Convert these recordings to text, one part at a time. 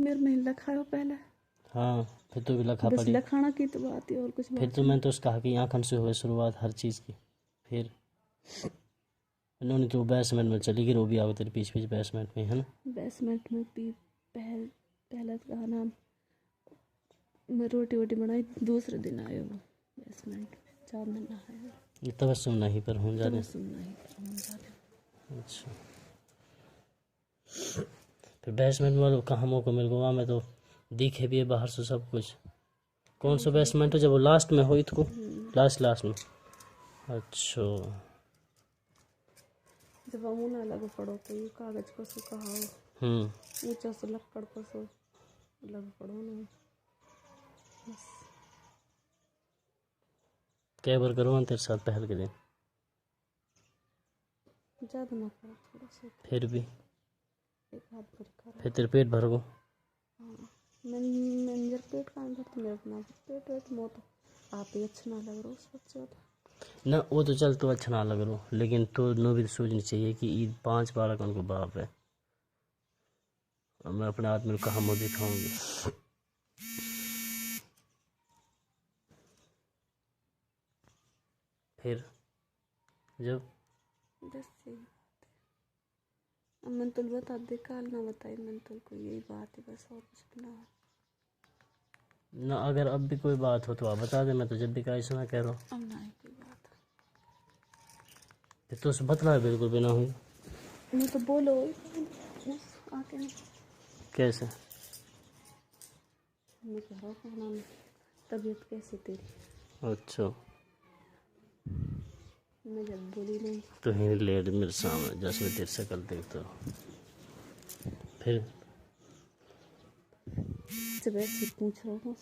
मेरे में लखाओ पहले। हाँ फिर तो भी लखा बस पड़ी। लखाना की तो बात है और कुछ फिर बात तो मैंने तो उसका कहा कि आँखन से हुए शुरुआत हर चीज़ की। फिर उन्होंने तो बेसमेंट में चली गई, वो भी आओ तेरे पीछे पीछे बेसमेंट में, है ना। बेसमेंट में भी पहला तो कहा ना, मैं रोटी वोटी बनाई, दूसरे दिन आए वो बेसमेंट में, 4 दिन नहाए। ये तबस्सुम नहीं पर हूँ जाने। तबस्सुम नहीं पर हूँ जाने। अच्छा फिर बेसमेंट वालों कहाँ मौका मिल गया, मैं तो दिखे भी है बाहर से सब कुछ। कौन सा बेसमेंट है जब वो लास्ट में हो इसको, लास्ट में। अच्छा जब हम ना लग पड़ो तो ये कागज को सो कहा ऊंचा से लक्कड़ को सो लग पड़ो ना बस। क्या बार करो तेरे साथ पहल के दिन, ज़्यादा ना करो, थोड़ा सा फिर भी एक हाथ भर करो। फिर तेरे पेट भर गो। हाँ मैं मेरा पेट कहाँ भरता, मेरा अपना पेट वेट मौत आप ही अच्छा ना लग रहा उस बच्चे को ना वो तो चल तो अच्छा ना लग रहा, लेकिन तो नो भी सोचनी चाहिए कि ईद 5 बालक उनको बाप है, और मैं अपने आदमी को कहाँ मुँह दिखाऊंगी। फिर जब बस यही बात है। अब मैंने तो बता दे, काल ना बताई मैंने तो को, यही बात है बस, और कुछ भी ना है ना। अगर अब भी कोई बात हो तो आप बता दे, मैं तो जब भी कहा ऐसा ना कह रहा हूँ। अब ना है कोई बात। फिर तो उसे बतला बिल्कुल भी ना हुई। मैं तो बोलो उस आके नहीं कैसे मैं कह रहा हूँ तबीयत कैसी तेरी। अच्छा मैं जब बोली नहीं तो ही लेट मेरे सामने जैसे मैं तेरे से कल देखता हूँ। फिर जब ऐसे पूछ रहा हूँ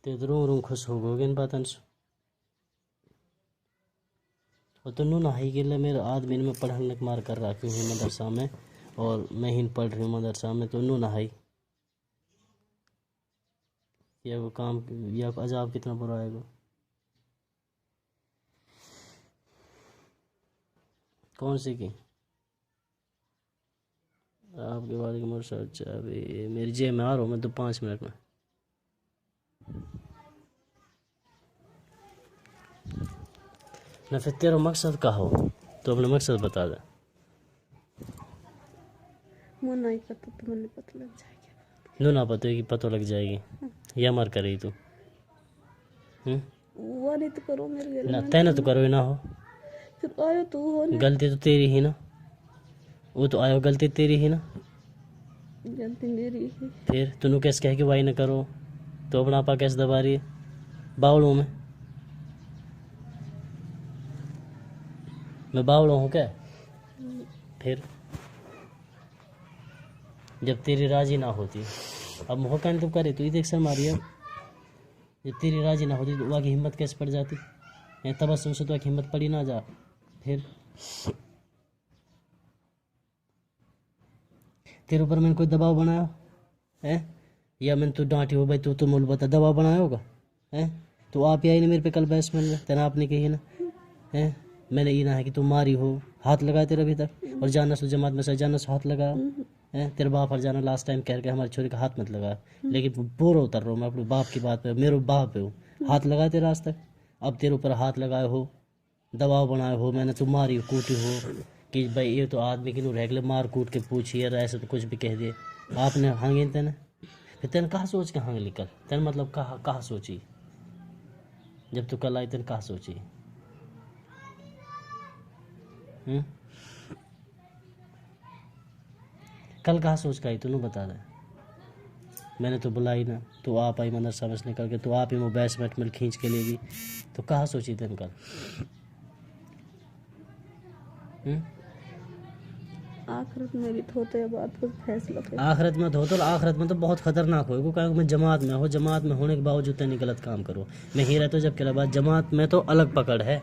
ते तो रू खुश हो गए इन बातन से। और तो नू नहाई के लिए मेरे आदमी में पढ़ने मार कर रखी हूँ मदरसा में, और मैं ही पढ़ रही हूँ मदरसा में, तो नू नहाई या वो काम या अजाब कितना बुरा आएगा। कौन सी की आपके बारे की मोटर। अच्छा अभी मेरी जेब में आ रहा हूँ मैं तो 5 मिनट में। ना फिर तेरा मकसद का हो तो अपना मकसद बता दे। वो नहीं पता तो मैंने पता लग जाएगा। नू ना पता है कि पता लग जाएगी या मर करी तू। वो नहीं तो करो मेरे घर ना में तेना तो करो ही ना हो, फिर आयो तू हो ना। गलती तो तेरी ही ना, वो तो आयो गलती तेरी ही ना। गलती मेरी है। फिर तूने कैसे कह के भाई ना करो, तो अपना आपा कैसे दबा रही है बावड़ों में। मैं बावड़ों हूँ क्या। फिर जब तेरी राजी ना होती, अब मौका तो करे तो इधर मारी। अब जब तेरी राजी ना होती तो वहाँ की हिम्मत कैसे पड़ जाती, तबस्सुम से तो हिम्मत पड़ी ना जा। फिर तेरे ऊपर मैंने कोई दबाव बनाया है, या मैंने तो डांटी हो भाई तू मूल बता, दबाव बनाया होगा है। तो आप ही आई ना मेरे पे कल बैट्समैन में, तेना आपने कही ना है। मैंने ये ना है कि तुम मारी हो, हाथ लगाए तेरे अभी तक, और जाना सो जमात में से जाना सो हाथ लगाया है। तेरे बाप और जाना लास्ट टाइम कह के हमारी छोरी का हाथ मत लगा, लेकिन बोर उतर रहा हूँ मैं अपने बाप की बात पे, मेरे बाप पे हूँ, हाथ लगाए तेरे आज तक। अब तेरे ऊपर हाथ लगाए हो, दबाव बनाए हो, मैंने तुम मारी कूटी हो कि भाई ये तो आदमी की रह गए मार कूट के पूछी यार, ऐसे तो कुछ भी कह दिए आपने हांगे तेने। फिर तेने कहाँ सोच के हांग निकल, तेने मतलब कहाँ सोची, जब तू कल आई तेने कहाँ सोची। कल कहाँ सोच के आई तूने बता दे। मैंने तो बुलाई ना, तो आप आई मदरसा में से निकल के, तो आप ही वो बैट्समैन में खींच के लेगी, तो कहाँ सोची तेने कल। आखिरत में भी होते हैं बात को फैसला कर। आखिरत में धो तो आखिरत में तो बहुत खतरनाक होगा, क्योंकि मैं जमात में हो, जमात में होने के बावजूद तेने गलत काम करो। मैं ही रहता जब के बाद जमात में तो अलग पकड़ है,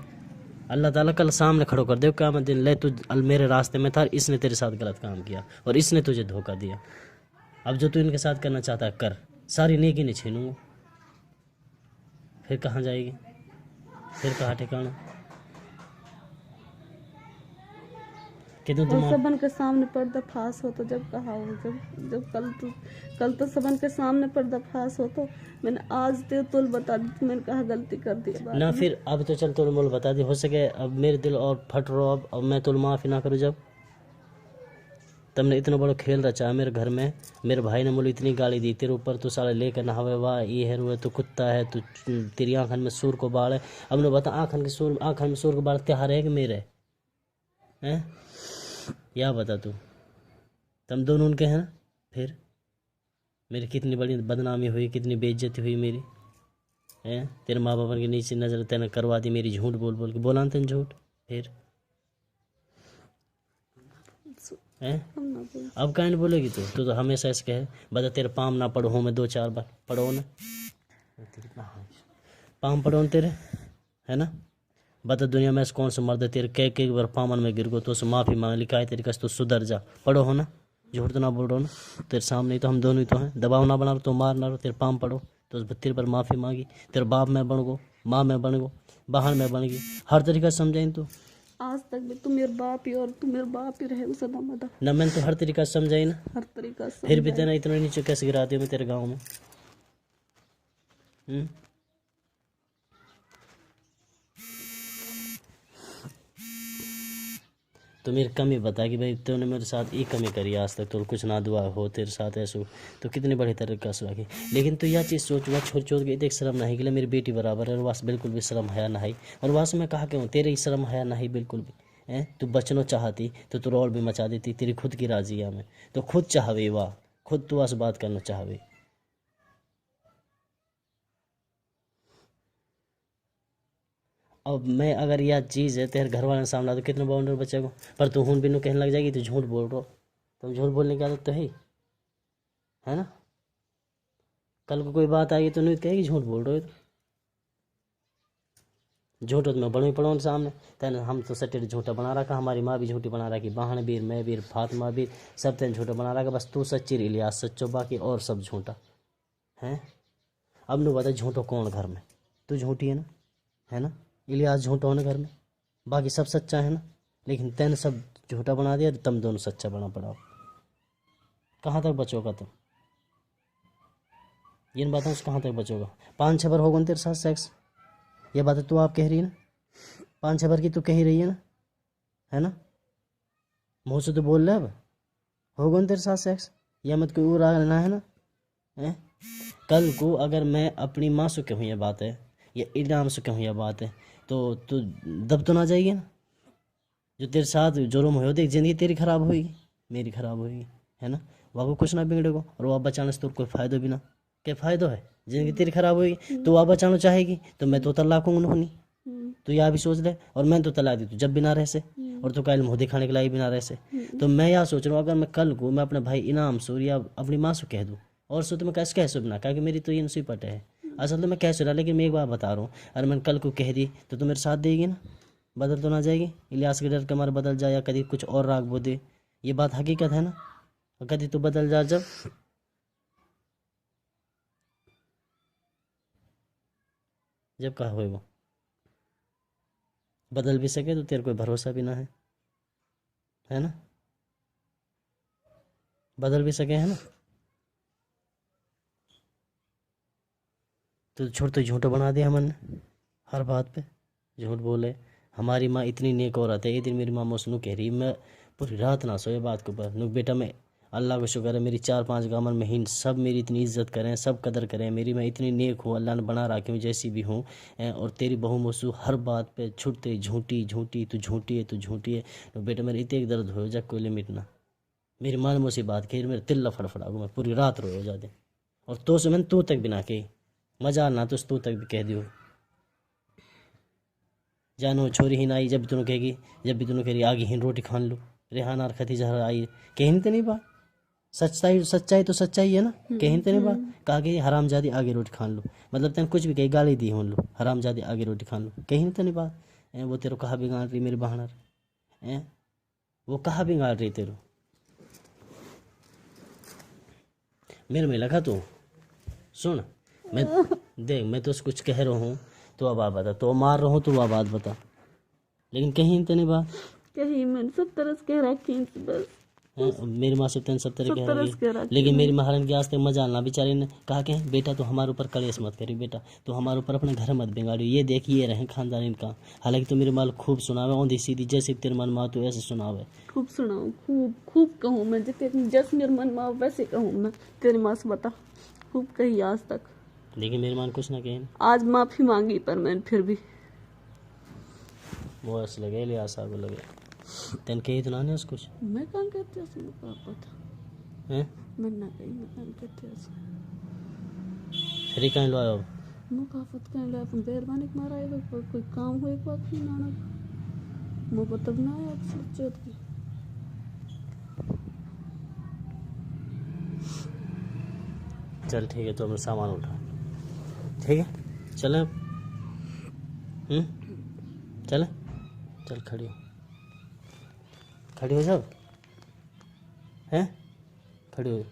अल्लाह ताला कल सामने खड़ो कर दे क्या मैं दिन ले तू मेरे रास्ते में था, इसने तेरे साथ गलत काम किया और इसने तुझे धोखा दिया। अब जो तू इनके साथ करना चाहता है कर, सारी नेकी नहीं छीनूंगा। फिर कहाँ जाएगी, फिर कहाँ ठिकाना। कि तू और दिमाग सबन के सामने पर्दाफाश हो तो जब कहा हो, जब कल तो सबन के सामने पर्दाफाश हो तो मैंने आज तुल बता दी तो मैंने कहा गलती कर दी है ना, बाद में। फिर अब तो चल तुल मोल बता दी, हो सके अब मेरे दिल और फट रो, अब मैं तुल माफ़ी ना करूँ। जब तुमने इतना बड़ा खेल रचा है मेरे घर में, मेरे भाई ने मुझे इतनी गाली दी तेरे ऊपर, तू साला लेकर नहावे, वाह ये है रू, तू कुत्ता है, तू तेरी आँखन में सूर को बाल है। अब ने बता आँखन में सूर को बाल त्योहार है कि मेरे हैं, या बता तू, तुम दोनों उनके हैं ना। फिर मेरी कितनी बड़ी बदनामी हुई, कितनी बेइज्जती हुई मेरी, हैं तेरे माँ बाप के नीचे नज़र तेने करवा दी मेरी, झूठ बोल बोल के बोला तेन झूठ। फिर हैं अब काहे नहीं बोलेगी तू तो हमेशा ऐसे कहे, बता तेरे पाम ना पढ़ो हूँ मैं 2-4 बार पढ़ो ना, पाम पढ़ो ना तेरे, है ना। बता दुनिया में ऐसा कौन सा मर्द है तेरे कई बार पामन में गिर गो तो उसे माफ़ी मांग, लिखा है तेरी कस तो सुधर जा, पढ़ो हो ना, झूठ तो ना बोल रहा ना, तेरे सामने ही तो हम दोनों ही तो हैं, दबाव ना बना तो मार ना रहो, तेरे पाम पढ़ो तो उस तेरे पर माफ़ी मांगी, तेरे बाप में बन गो, माँ में बन गो, बहन में बन गई, हर तरीका से समझाई तू। आज तक भी तू मेरे बाप ही, और तू मेरे बाप ही रहे सदा मदा, न मैंने तो हर तरीका से समझाई ना, हर तरीका से फिर भी तेना इतना नीचे कैसे गिराती हूँ मैं तेरे गाँव में। तो मेरी कमी बता कि भाई तूने मेरे साथ ये कमी करी आज तक, तो कुछ ना दुआ हो तेरे साथ ऐसा तो कितनी बड़ी तरीका से रखी। लेकिन तू यह चीज़ सोच, वह छोड़ छोड़ के एक शर्म नहीं कि मेरी बेटी बराबर है, और वहाँ बिल्कुल भी शर्म हया नहीं, और वहाँ से मैं कहा क्यों तेरे शर्म हया नहीं बिल्कुल भी हैं। तू बचना चाहती तो तू रोल भी मचा देती, तेरी खुद की राजिया में तो खुद चाहवे, वाह खुद तू आज बात करना चाहवे। अब मैं अगर यह चीज़ है तेरे घर वाले सामने तो कितने बाउंडर बचेगा, पर तू हूं बिनू कहने लग जाएगी तो झूठ बोल रहा हो, तुम झूठ बोलने की आदत तो है ना। कल को कोई बात आएगी तो नहीं कहेगी झूठ बोल रहे हो, झूठ तो मैं बड़ों पड़ों सामने तेने, हम तो सटेट झूठा बना रखा, हमारी माँ भी झूठी बना रखी, बहन बीर मैं बीर फातिमा बीर सब तेने झूठा बना रखा, बस तू सच्ची इलियास सच्चो, बाकी और सब झूठा हैं। अब नहीं बता झूठो कौन घर में, तू झूठी है ना, इलियास झूठा हो ना घर में, बाकी सब सच्चा है ना, लेकिन तैने सब झूठा बना दिया तो तुम दोनों सच्चा बना पड़ाओ। कहाँ तक बचोगा तुम, ये बताओ कहाँ तक बचोगा। 5-6 बार होगा तेरे साथ सेक्स, ये बात तू आप कह रही है ना, 5-6 बार की तू कह रही है ना, मुँह से तो बोल रहे अब होगा तेरे साथ सेक्स, या मत कोई और आना है ना है। कल को अगर मैं अपनी माँ से कहूँ यह बात है, या इनाम से कहूँ यह बात है, तो तू दब तो ना जाएगी ना। जो तेरे साथ जुर्म हो देख, जिंदगी तेरी खराब होगी, मेरी खराब होगी, है ना। वहाँ को कुछ ना बिगड़ेगा, और वह बचाने से तो कोई फ़ायदा भी ना, क्या फ़ायदा है, जिंदगी तेरी खराब होगी तो वह बचाना चाहेगी तो मैं तो तलाक हूँ नहीं, तो यह भी सोच ले। और मैं तो तलाक दी तू जब भी ना रह से, और तो कल मुँह दिखाने के लायक भी ना रह से। तो मैं यह सोच रहा हूँ अगर मैं कल को मैं अपने भाई इनाम से या अपनी माँ से कह दूँ, और सो तो मैं कैसे कैसे बना, क्योंकि मेरी तो ये नसीबत है असल तो मैं कैसे रहा। लेकिन मैं एक बात बता रहा हूँ, अगर मैंने कल को कह दी तो मेरे साथ देगी ना, बदल तो ना जाएगी, इलियास के डर के मारे बदल जाए, या कभी कुछ और राग बो दे, ये बात हकीकत है ना। कभी तो बदल जा, जब कहा हुए वो बदल भी सके तो तेरे कोई भरोसा भी ना है ना, बदल भी सके है ना। तो छोड़, तो झूठा बना दिया हमने हर बात पे, झूठ बोले। हमारी माँ इतनी नेक औरत है, एक दिन मेरी माँ मुझसे कह रही, मैं पूरी रात ना सोए बात के ऊपर, नुक बेटा मैं अल्लाह का शुक्र है मेरी 4-5 गामन में हिंद सब मेरी इतनी इज्जत करें, सब कदर करें मेरी, मैं इतनी नेक हूँ, अल्लाह ने बना रखी हूँ जैसी भी हूँ। और तेरी बहू मुझसे हर बात पे छुटते झूठी झूठी, तू झूठी है तू झूठी है। तो बेटा मेरे इतने दर्द हो जा कोई लिमिट ना, मेरी माँ ने मुझसे बात कही, मेरे तिल्ला फड़फड़ा मैं पूरी रात रो जाते, और तो से मैंने तू तक भी ना कही, मजा ना तो तू तक भी कह दियो, जानो छोरी ही ना आई, जब भी तूने कहेगी, जब भी तूने कह रही आगे ही रोटी खान लो, रेहाना और खती जहर आई, कहीं तो नहीं बात, सच्चाई तो सच्चाई है ना, कहीं तो नहीं बात, कहा कि हराम जादी आगे रोटी खान लो, मतलब तेने कुछ भी कही गाली दी हो लो, हराम जादी आगे रोटी खान लो, कहीं तो नहीं बात। वो तेरे कहा बिगाड़ रही मेरी बहनर, वो कहा बिगाड़ रही तेरे, मेरे में लगा तू सुन, मैं देख मैं तो कुछ कह रहा हूँ तो अब आप बता, तो मार रहा हूँ तो अब बात बता, लेकिन कहीं तो नहीं बात, कही मैंने सब तरह से कह रखी बस हैं? मेरी माँ से तेन सब तरह सब कह तरह रही से कह रखी लेकिन मेरी महारानी के आज तक मजा आना बेचारी ने कहा कि बेटा तो हमारे ऊपर कलेश मत करी, बेटा तो हमारे ऊपर अपने घर मत बिगाड़ी, ये देखिए रहे खानदान इनका। हालांकि तो मेरे माल खूब सुनावे औंधी सीधी, जैसे तेरे मन में तो ऐसे सुनावे। खूब सुनाऊं, खूब खूब कहूँ मैं, जितने जैसे मेरे मन में आवे वैसे कहूँ मैं। तेरी माँ से बता, खूब कही आज तक। लेकिन मेरी माँ ने कुछ ना कहे ना, आज माफी मांगी पर मैंने फिर भी वो ऐसे लगे ले आशा को लगे तेन कही तो ना ने कुछ मैं कहाँ कहती हूँ उसमें क्या पता, हैं? मैं ना कही, मैं कहाँ कहती हूँ फिर कहीं लो आयो मुकाफत कहीं ले अपन बेरबानी के मारा है कोई काम हो एक बात नहीं नाना मुँह पर तब ना आया सोच की। चल ठीक है, तो अपना सामान उठा, ठीक है चले। चले चल, खड़ी हो जाओ, हैं खड़ी हो जाओ।